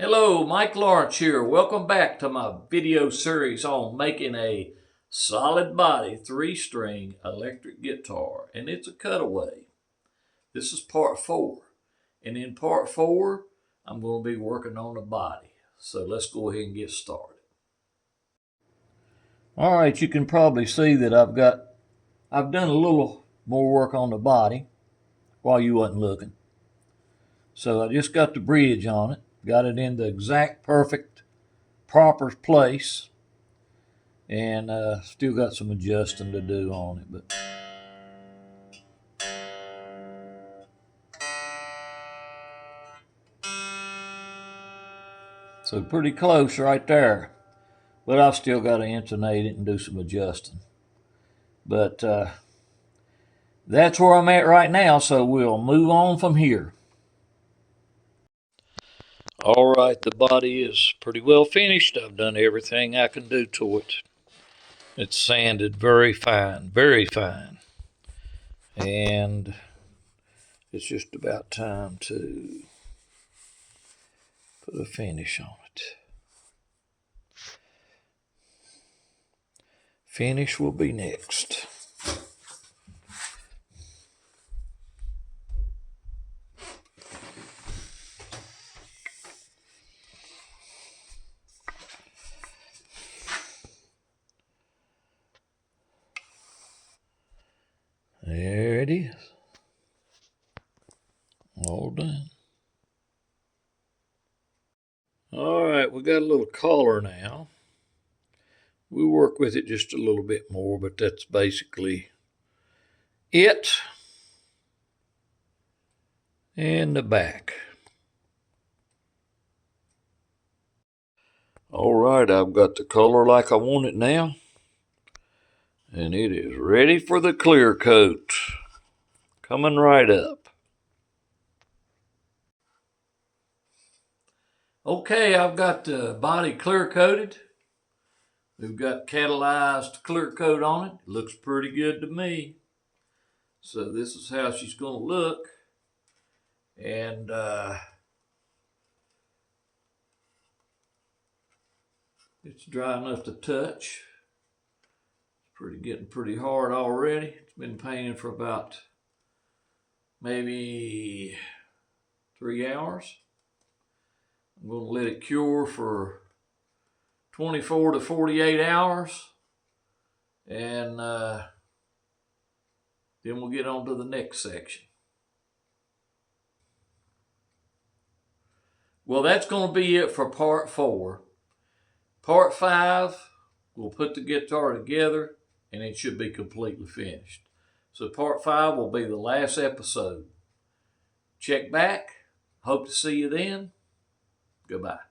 Hello, Mike Lawrence here. Welcome back to my video series on making a solid body 3-string electric guitar, and it's a Cutaway. This is part 4, and in part 4, I'm going to be working on the body. So let's go ahead and get started. All right, you can probably see that I've done a little more work on the body while you wasn't looking. So I just got the bridge on it. Got it in the exact perfect proper place, and still got some adjusting to do on it, but so pretty close right there, but I've still got to intonate it and do some adjusting. But that's where I'm at right now, so we'll move on from here. All right, the body is pretty well finished. I've done everything I can do to it. It's sanded very fine, and it's just about time to put a finish on it. Finish will be next. There it is. All done. All right, we got a little collar now. We'll work with it just a little bit more, but that's basically it. And the back. All right, I've got the color like I want it now. And it is ready for the clear coat. Coming right up. Okay, I've got the body clear coated. We've got catalyzed clear coat on it. Looks pretty good to me. So this is how she's going to look. And it's dry enough to touch. It's getting pretty hard already. It's been painted for about maybe 3 hours. I'm going to let it cure for 24 to 48 hours. And then we'll get on to the next section. Well, that's going to be it for part 4. Part 5, we'll put the guitar together and it should be completely finished. So part 5 will be the last episode. Check back. Hope to see you then. Goodbye.